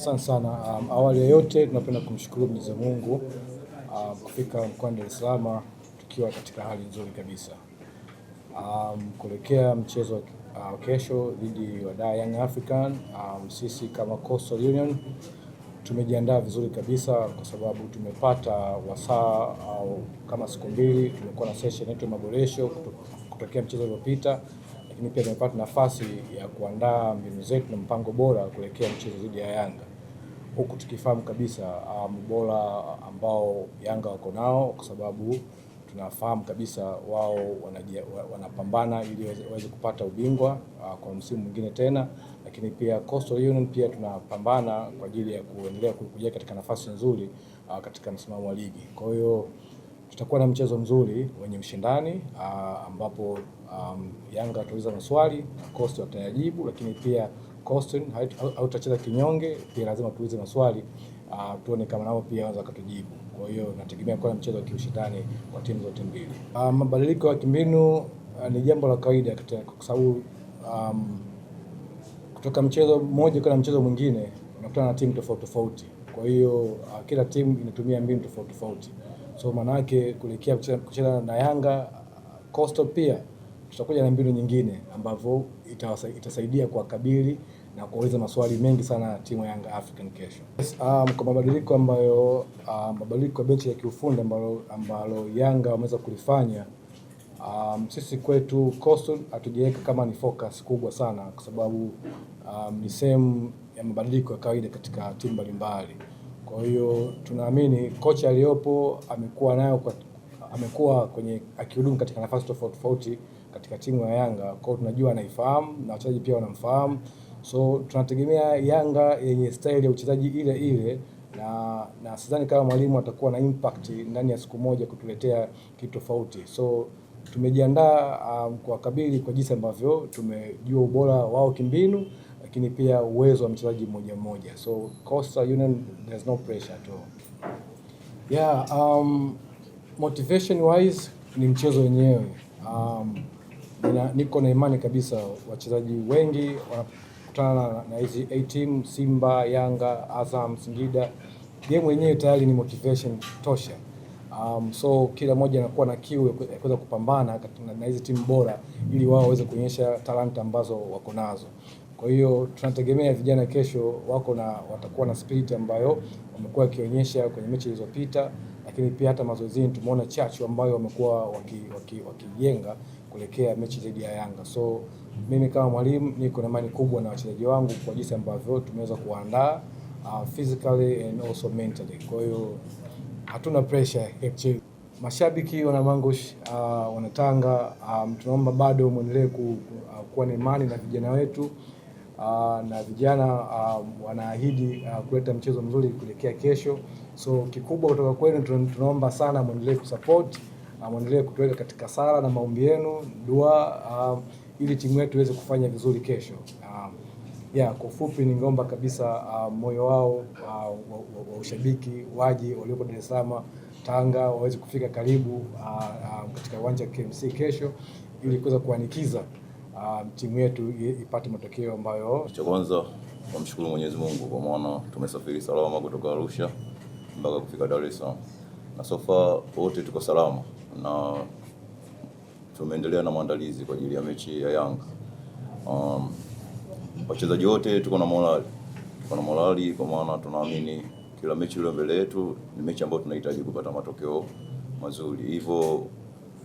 Asante sana. Awali ya yote tunapenda kumshukuru Mwenyezi Mungu kufika mkoani Dar es Salaam tukiwa katika hali nzuri kabisa. Kuelekea mchezo kesho dhidi ya Young African, sisi kama Coastal Union tumejiandaa vizuri kabisa kwa sababu tumepata wasaa kama siku mbili, tumekuwa na session yetu maboresho kutokea mchezo uliopita, lakini pia tumepata nafasi ya kuandaa mbinu zetu na mpango bora kuelekea mchezo dhidi ya Yanga, huku tukifahamu kabisa bora ambao Yanga wako nao, kwa sababu tunafahamu kabisa wao wanapambana ili waweze kupata ubingwa kwa msimu mwingine tena, lakini pia Coastal Union pia tunapambana kwa ajili ya kuendelea kuja katika nafasi nzuri katika msimamo wa ligi. Kwa hiyo tutakuwa na mchezo mzuri wenye ushindani ambapo Yanga watauliza maswali na Coastal watayajibu, lakini pia Coastal hautacheza kinyonge, pia lazima tuulize maswali tuone kama nao pia wanaweza kutujibu. Kwa hiyo nategemea kuwa na mchezo wa kiushindani kwa timu zote mbili. Mabadiliko ya kimbinu ni jambo la kawaida kwa sababu kutoka mchezo mmoja kwenda mchezo mwingine unakutana na timu tofauti tofauti. Kwa hiyo kila timu inatumia mbinu tofauti tofauti. So manake kuelekea kucheza na Yanga, Coastal pia tutakuja na mbinu nyingine ambavyo itasaidia kuwakabili na kuuliza maswali mengi sana timu ya Young African kesho. Kwa mabadiliko ya benchi ya kiufundi ambalo Yanga wameweza kulifanya, sisi kwetu Coastal hatujaweka kama ni focus kubwa sana, kwa sababu ni sehemu ya mabadiliko ya kawaida katika timu mbalimbali. Kwa hiyo tunaamini kocha aliyopo amekuwa akihudumu katika nafasi tofauti tofauti katika timu ya Yanga. Kwa hiyo tunajua anaifahamu na wachezaji pia wanamfahamu. So tunategemea Yanga yenye style ya uchezaji ile ile, na sidhani kama mwalimu atakuwa na impact ndani ya siku moja kutuletea kitu tofauti. So tumejiandaa kwa kabili kwa jinsi ambavyo tumejua ubora wao kimbinu, lakini pia uwezo wa mchezaji mmoja mmoja. So Coastal Union, there's no pressure at all. Motivation wise ni mchezo wenyewe. Niko na imani kabisa wachezaji wengi wanakutana na hizi A team, Simba, Yanga, Azam, Singida. Game wenyewe tayari ni motivation tosha. So kila mmoja anakuwa na kiu ya kuweza kupambana na hizi timu bora ili wao waweze kuonyesha talanta ambazo wako nazo. Kwa hiyo tunategemea vijana kesho watakuwa na spirit ambayo wamekuwa wakionyesha kwenye mechi zilizopita, lakini pia hata mazoezini tumeona chachu ambayo wamekuwa wakijenga kuelekea mechi dhidi ya Yanga. So mimi kama mwalimu niko na imani kubwa na wachezaji wangu kwa jinsi ambavyo tumeweza kuandaa physically and also mentally. Kwa hiyo hatuna pressure actually. Mashabiki wana Mangush, wana Tanga, tunaomba bado muendelee kuwa na imani na vijana wetu, na vijana wanaahidi kuleta mchezo mzuri kuelekea kesho. So kikubwa kutoka kwenu tunaomba sana muendelee kusupport, muendelee kutuweka katika sala na maombi yenu, dua, ili timu yetu iweze kufanya vizuri kesho. Kwa ufupi ningeomba kabisa moyo wao wa ushabiki waje waliopo Dar es Salaam, Tanga, waweze kufika karibu katika uwanja wa KMC kesho ili kuweza kuanikiza timu yetu ipate matokeo ambayo. Cha kwanza kumshukuru Mwenyezi Mungu kwa maana tumesafiri salama kutoka Arusha mpaka kufika Dar es Salaam, na so far wote tuko salama na tumeendelea na maandalizi kwa ajili ya mechi ya Yanga. Wachezaji wote tuko na morali kwa maana tunaamini kila mechi ile mbele yetu ni mechi ambayo tunahitaji kupata matokeo mazuri. Hivyo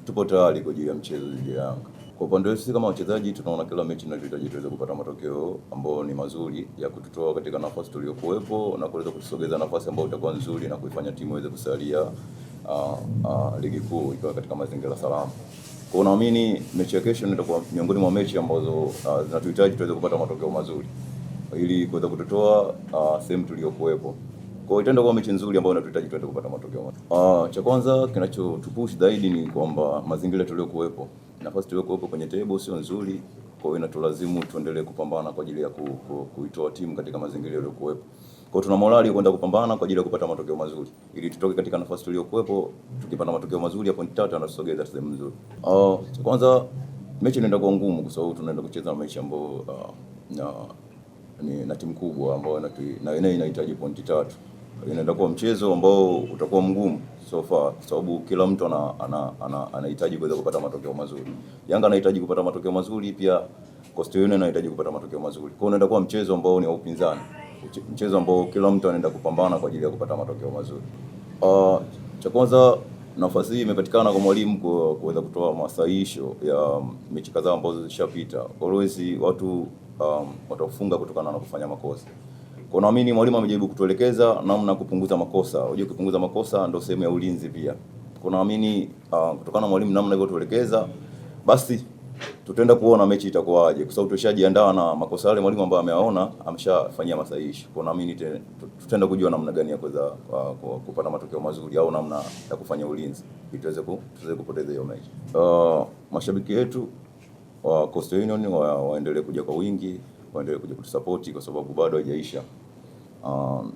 tupo tayari kwa ajili ya mchezo dhidi ya Yanga. Kwa upande wetu sisi kama wachezaji tunaona kila mechi tunahitaji tuweze kupata matokeo ambayo ni mazuri ya kututoa katika nafasi tuliyokuwepo na kuweza kutusogeza nafasi ambayo itakuwa nzuri na kuifanya timu iweze kusalia ligi kuu ikiwa katika mazingira salama. Kwa naamini mechi ya kesho itakuwa miongoni mwa mechi ambazo zinatuhitaji tuweze kupata matokeo mazuri ili kuweza kututoa sehemu tuliyokuwepo. Kwa hiyo itaenda kuwa mechi nzuri ambayo inatuhitaji tuweze kupata matokeo mazuri. Cha kwanza kinachotupush zaidi ni kwamba mazingira tuliyokuwepo, nafasi tuliyokuwepo kwenye table sio nzuri, kwa hiyo inatulazimu tuendelee kupambana kwa ajili ya kuitoa timu katika mazingira yaliyokuwepo. Kwa hiyo tuna morali kwenda kupambana kwa ajili ya kupata matokeo mazuri ili tutoke katika nafasi tuliyokuwepo, tukipata matokeo mazuri ya pointi 3 na tusogeze sehemu nzuri. Kwanza mechi inaenda kuwa ngumu kwa sababu tunaenda kucheza mechi ambayo na timu kubwa ambayo na yenyewe inahitaji pointi 3. Inaenda kuwa mchezo ambao utakuwa mgumu so far, kwa sababu kila mtu anahitaji kuweza kupata matokeo mazuri. Yanga anahitaji kupata matokeo mazuri, pia Coastal Union anahitaji kupata matokeo mazuri. Kwa hiyo unaenda kuwa mchezo ambao ni wa upinzani, mchezo ambao kila mtu anaenda kupambana kwa ajili ya kupata matokeo mazuri. Cha kwanza, nafasi hii imepatikana kwa mwalimu kuweza kutoa masahihisho ya mechi kadhaa ambazo zilishapita. Always watu watafunga kutokana na kufanya makosa. Kwa naamini mwalimu amejaribu kutuelekeza namna kupunguza makosa. Unajua kupunguza makosa ndio sehemu ya ulinzi pia. Kwa naamini kutokana na mwalimu namna hivyo tuelekeza, basi tutaenda kuona mechi itakuwaje, kwa sababu tushajiandaa na makosa yale mwalimu ambaye ameyaona ameshafanyia masahihisho. Kwa naamini tutaenda kujua namna gani ya kuweza kupata matokeo mazuri au namna ya kufanya ulinzi ili tuweze kupoteza hiyo mechi. Mashabiki wetu wa Coastal Union waendelee kuja kwa wingi, waendelee kuja kutusupport kwa sababu bado haijaisha.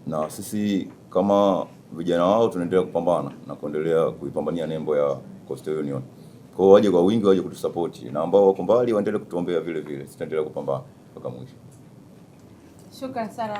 Na sisi kama vijana wao tunaendelea kupambana na kuendelea kuipambania nembo ya Coastal Union. Kwa waje kwa wingi, waje kutusupport, na ambao wako mbali waendelee kutuombea vile vile. Tutaendelea kupambana mpaka mwisho. Shukrani sana.